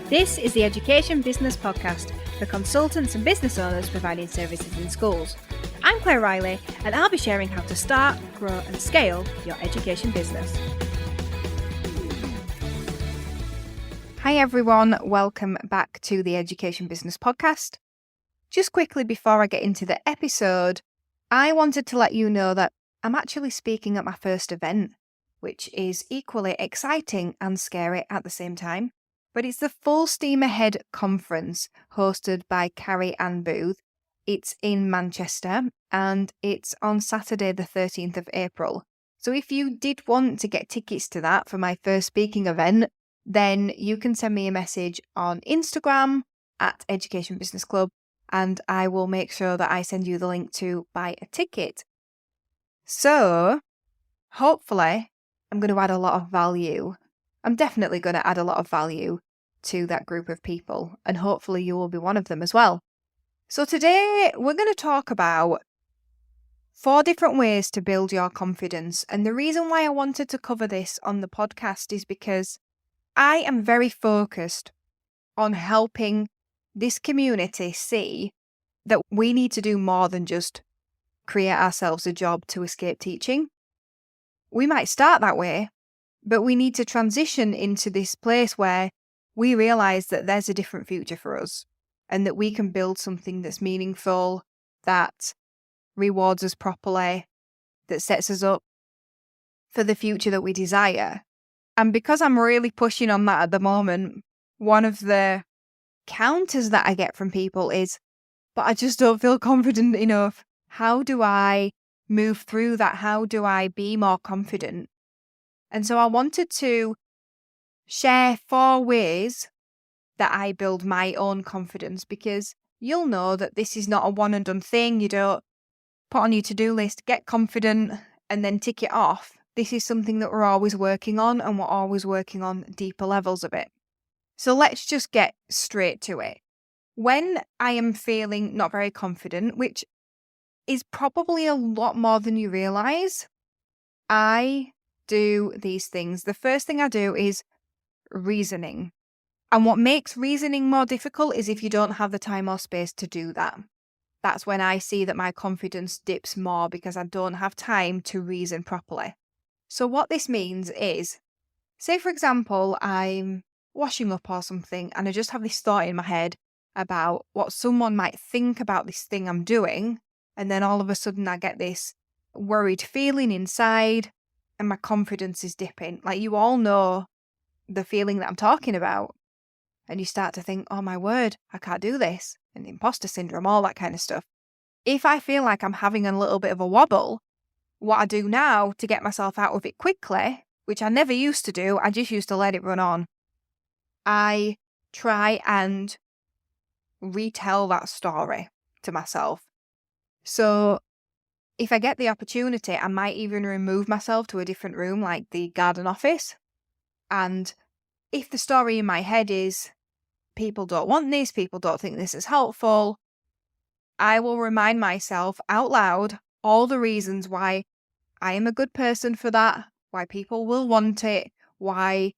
This is the Education Business Podcast for consultants and business owners providing services in schools. I'm Claire Riley, and I'll be sharing how to start, grow, and scale your education business. Hi everyone, welcome back to the Education Business Podcast. Just quickly before I get into the episode, I wanted to let you know that I'm actually speaking at my first event, which is equally exciting and scary at the same time. But it's the Full Steam Ahead conference hosted by Carrie Ann Booth. It's in Manchester and it's on Saturday the 13th of April. So if you did want to get tickets to that for my first speaking event, then you can send me a message on Instagram at Education Business Club and I will make sure that I send you the link to buy a ticket. So hopefully I'm going to add a lot of value. I'm definitely going to add a lot of value to that group of people, and hopefully you will be one of them as well. So today we're going to talk about 4 different ways to build your confidence. And the reason why I wanted to cover this on the podcast is because I am very focused on helping this community see that we need to do more than just create ourselves a job to escape teaching. We might start that way, but we need to transition into this place where we realise that there's a different future for us and that we can build something that's meaningful, that rewards us properly, that sets us up for the future that we desire. And because I'm really pushing on that at the moment, one of the counters that I get from people is, but I just don't feel confident enough. How do I move through that? How do I be more confident? And so I wanted to share 4 ways that I build my own confidence, because you'll know that this is not a one and done thing. You don't put on your to-do list, get confident, and then tick it off. This is something that we're always working on, and we're always working on deeper levels of it. So let's just get straight to it. When I am feeling not very confident, which is probably a lot more than you realise, I do these things. The first thing I do is reasoning. And what makes reasoning more difficult is if you don't have the time or space to do that. That's when I see that my confidence dips more, because I don't have time to reason properly. So what this means is, say for example, I'm washing up or something and I just have this thought in my head about what someone might think about this thing I'm doing. And then all of a sudden I get this worried feeling inside and my confidence is dipping. Like, you all know the feeling that I'm talking about. And you start to think, oh my word, I can't do this. And the imposter syndrome, all that kind of stuff. If I feel like I'm having a little bit of a wobble, what I do now to get myself out of it quickly, which I never used to do, I just used to let it run on. I try and retell that story to myself. So if I get the opportunity, I might even remove myself to a different room, like the garden office. And if the story in my head is, people don't want this, people don't think this is helpful, I will remind myself out loud all the reasons why I am a good person for that, why people will want it, why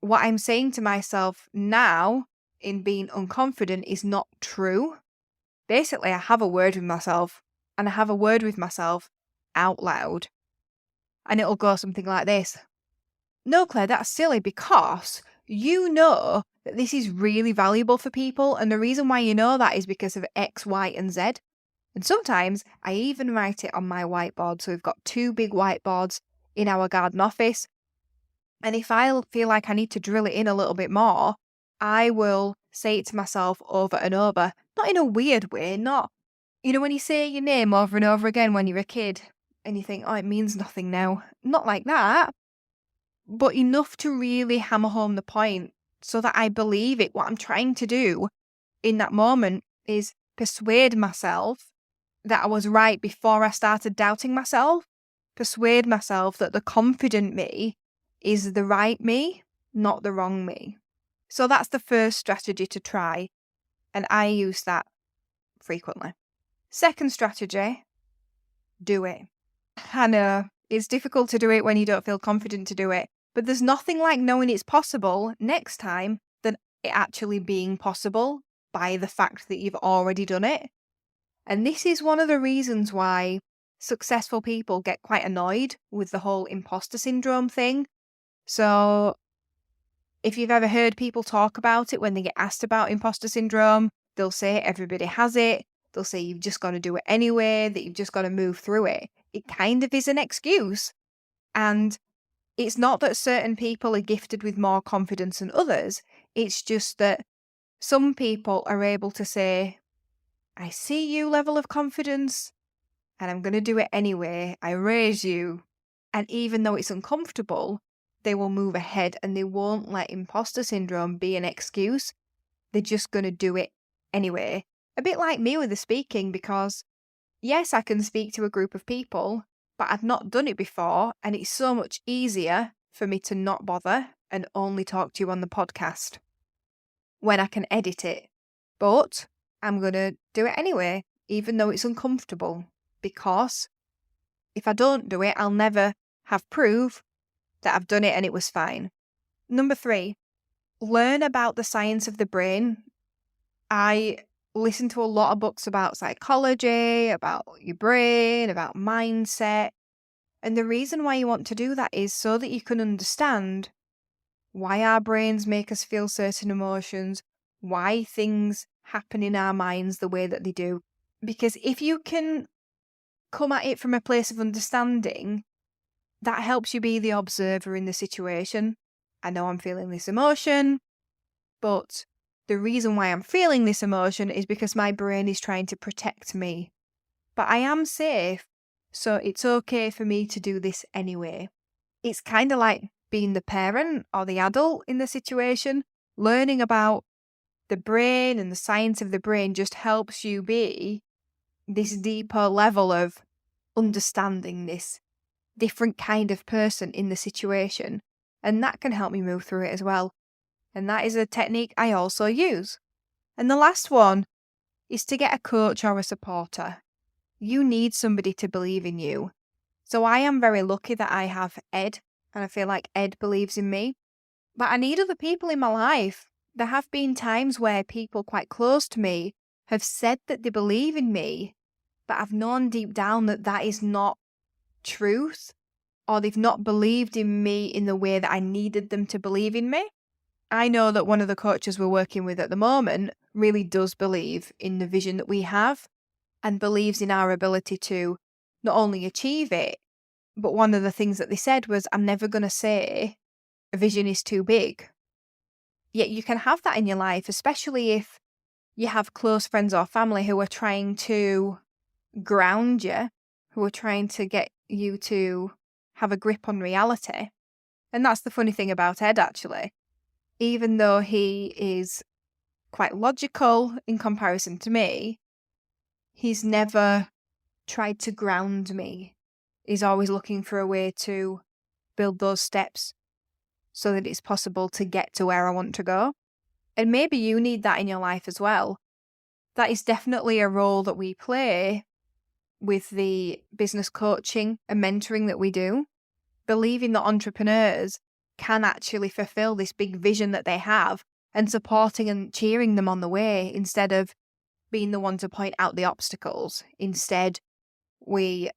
what I'm saying to myself now in being unconfident is not true. Basically, I have a word with myself, and I have a word with myself out loud. And it'll go something like this. No, Claire, that's silly, because you know that this is really valuable for people, and the reason why you know that is because of X, Y, and Z. And sometimes I even write it on my whiteboard. So we've got 2 big whiteboards in our garden office. And if I feel like I need to drill it in a little bit more, I will say it to myself over and over. Not in a weird way, not, when you say your name over and over again when you're a kid and you think, oh, it means nothing now. Not like that, but enough to really hammer home the point so that I believe it. What I'm trying to do in that moment is persuade myself that I was right before I started doubting myself. Persuade myself that the confident me is the right me, not the wrong me. So that's the first strategy to try, and I use that frequently. Second strategy, do it. I know it's difficult to do it when you don't feel confident to do it, but there's nothing like knowing it's possible next time than it actually being possible by the fact that you've already done it. And this is one of the reasons why successful people get quite annoyed with the whole imposter syndrome thing. So if you've ever heard people talk about it when they get asked about imposter syndrome, they'll say everybody has it. They'll say you've just got to do it anyway, that you've just got to move through it. It kind of is an excuse. And it's not that certain people are gifted with more confidence than others. It's just that some people are able to say, I see you level of confidence and I'm going to do it anyway. I raise you. And even though it's uncomfortable, they will move ahead and they won't let imposter syndrome be an excuse. They're just going to do it anyway. A bit like me with the speaking, because yes, I can speak to a group of people, but I've not done it before. And it's so much easier for me to not bother and only talk to you on the podcast when I can edit it. But I'm going to do it anyway, even though it's uncomfortable, because if I don't do it, I'll never have proof that I've done it and it was fine. Number 3, learn about the science of the brain. I listen to a lot of books about psychology, about your brain, about mindset. And the reason why you want to do that is so that you can understand why our brains make us feel certain emotions, why things happen in our minds the way that they do. Because if you can come at it from a place of understanding, that helps you be the observer in the situation. I know I'm feeling this emotion, but the reason why I'm feeling this emotion is because my brain is trying to protect me. But I am safe, so it's okay for me to do this anyway. It's kind of like being the parent or the adult in the situation. Learning about the brain and the science of the brain just helps you be this deeper level of understanding this different kind of person in the situation. And that can help me move through it as well. And that is a technique I also use. And the last one is to get a coach or a supporter. You need somebody to believe in you. So I am very lucky that I have Ed, and I feel like Ed believes in me. But I need other people in my life. There have been times where people quite close to me have said that they believe in me, but I've known deep down that that is not truth, or they've not believed in me in the way that I needed them to believe in me. I know that one of the coaches we're working with at the moment really does believe in the vision that we have and believes in our ability to not only achieve it, but one of the things that they said was, I'm never going to say a vision is too big. Yet you can have that in your life, especially if you have close friends or family who are trying to ground you, who are trying to get you to have a grip on reality. And that's the funny thing about Ed, actually. Even though he is quite logical in comparison to me, he's never tried to ground me. He's always looking for a way to build those steps so that it's possible to get to where I want to go. And maybe you need that in your life as well. That is definitely a role that we play with the business coaching and mentoring that we do. Believing that entrepreneurs can actually fulfill this big vision that they have and supporting and cheering them on the way instead of being the one to point out the obstacles. Instead, we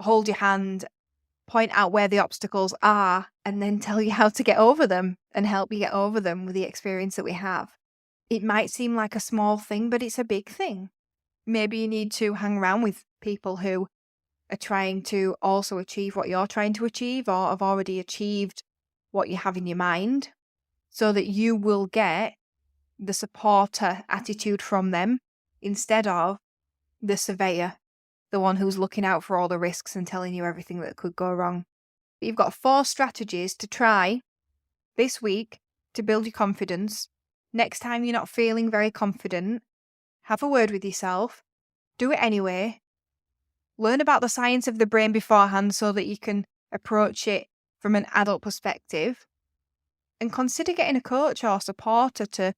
hold your hand, point out where the obstacles are, and then tell you how to get over them and help you get over them with the experience that we have. It might seem like a small thing, but it's a big thing. Maybe you need to hang around with people who are trying to also achieve what you're trying to achieve or have already achieved what you have in your mind so that you will get the supporter attitude from them instead of the surveyor, the one who's looking out for all the risks and telling you everything that could go wrong. But you've got 4 strategies to try this week to build your confidence. Next time you're not feeling very confident, have a word with yourself, do it anyway, learn about the science of the brain beforehand so that you can approach it from an adult perspective, and consider getting a coach or supporter to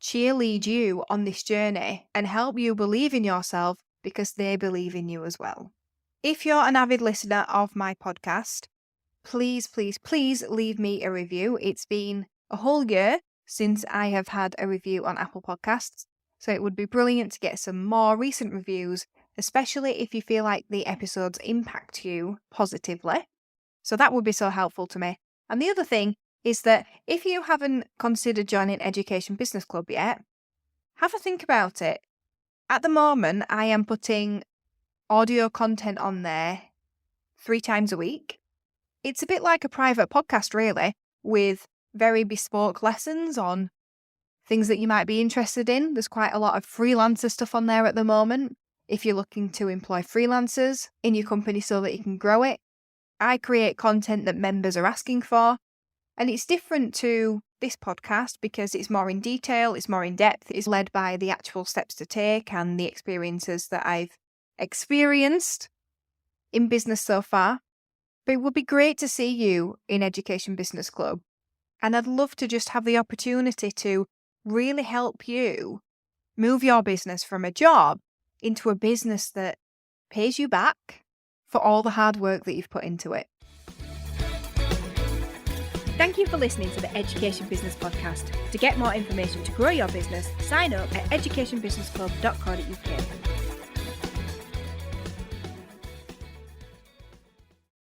cheerlead you on this journey and help you believe in yourself because they believe in you as well. If you're an avid listener of my podcast, please, please, please leave me a review. It's been a whole year since I have had a review on Apple Podcasts. So it would be brilliant to get some more recent reviews, especially if you feel like the episodes impact you positively. So that would be so helpful to me. And the other thing is that if you haven't considered joining Education Business Club yet, have a think about it. At the moment, I am putting audio content on there 3 times a week. It's a bit like a private podcast, really, with very bespoke lessons on things that you might be interested in. There's quite a lot of freelancer stuff on there at the moment. If you're looking to employ freelancers in your company so that you can grow it, I create content that members are asking for. And it's different to this podcast because it's more in detail, it's more in depth, it's led by the actual steps to take and the experiences that I've experienced in business so far. But it would be great to see you in Education Business Club. And I'd love to just have the opportunity to really help you move your business from a job into a business that pays you back for all the hard work that you've put into it. Thank you for listening to the Education Business Podcast. To get more information to grow your business, sign up at educationbusinessclub.co.uk.